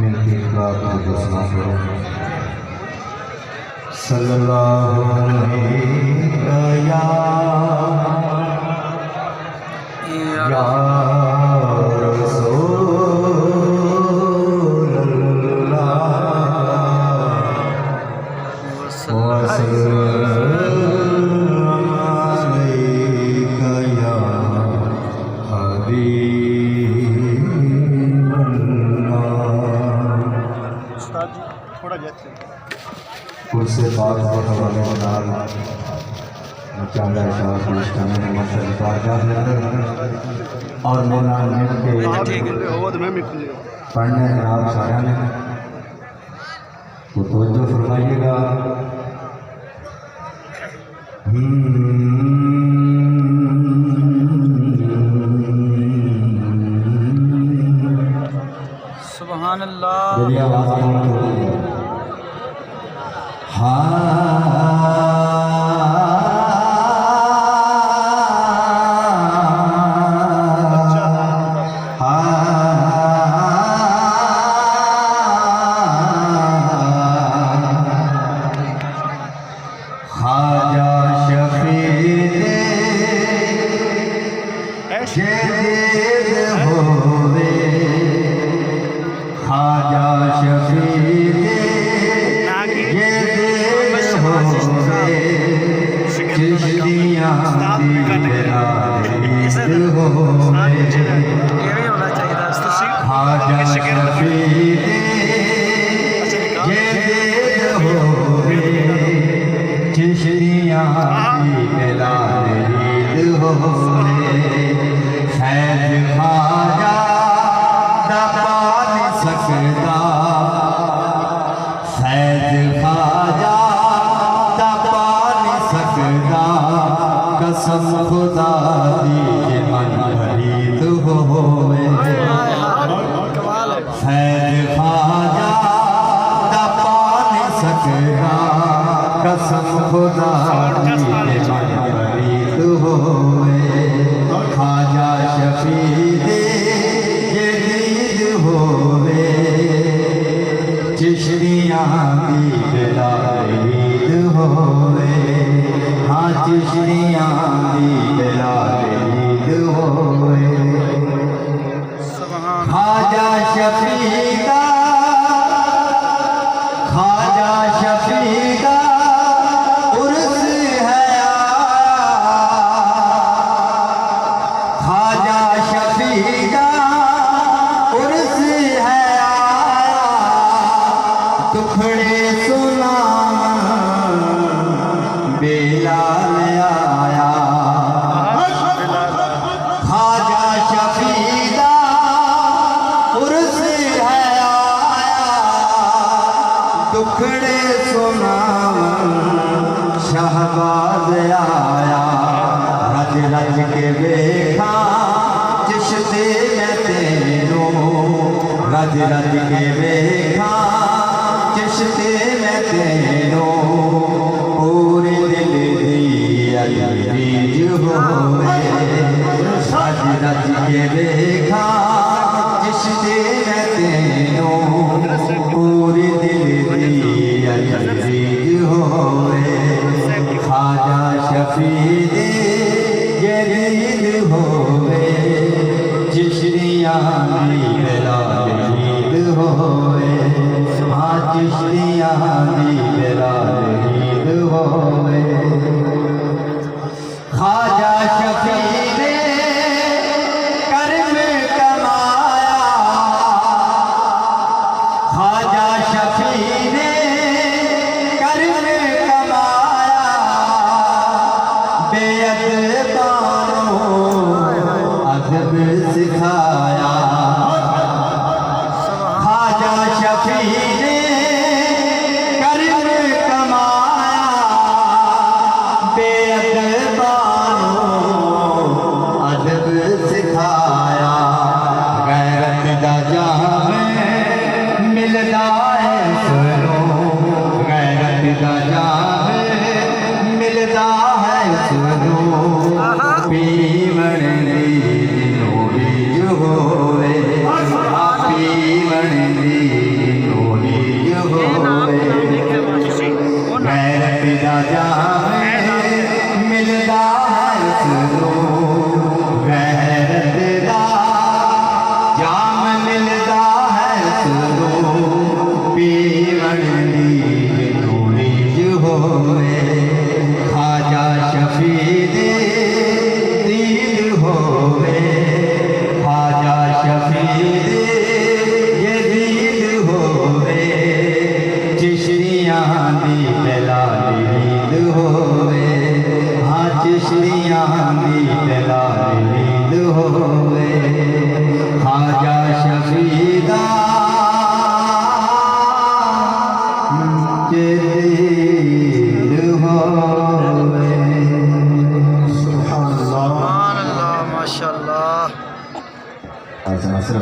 मिलके सल्लल्लाहु अलैहि या रसूल अल्लाह वसल्लम अलैका या हबीब अल्लाह। थोड़ा जैसे उससे बात होने वाले नाल मचाला शाह इस्लामी ने मसल बाजा और मौलाना के पढ़ने हैं आप सारा ने तो तवज्जो फरमाइएगा। सुभान अल्लाह। मेरी आवाज़ ख्वाजा शफी होवे ख्वाजा शफी कसम खुदा दी के मन भरीत होवे फैज़ ख्वाजा दा पानी सकदा कसम खुदा दी के मन भरीत होवे ख्वाजा शफी दे जदीद होवे चिश्तियां दी दलालीद होवे हाँ चिश्तियां दी दलालीद होवे ख्वाजा शफी दा उर्स है ख्वाजा शफी दा उर्स है दुखड़े सुना बेलाल आया ख्वाजा शफी दा उर्स है आया दुखड़े सुना शहबाज आया रज रज के देखा चिश्ते मैं तेनों रज रज के देखा चिश्ते मैं तेनों पूरे दिल दी अजीज होवे रज रज के देखा चिश्ते मैं तेनों पूरे दिल दी अजीज होवे ख्वाजा शफी दे जदीद होवे चिश्तियां दी दलालीद होवे हाँ चिश्तियां दी दलालीद होवे ख्वाजा शफी ने कर्म कमाया ख्वाजा शफी ने कर्म कमाया बेअदबानों अदब सिखाया ख्वाजा शफी ने कर्म कमाया बेअदबानों अदब सिखाया गैरत दा जाम मिलदा है सुनो गैरत दा जाम मिलदा है सुनो पीवण होवे सुभान अल्लाह सुभान अल्लाह माशाअल्लाह। अच्छा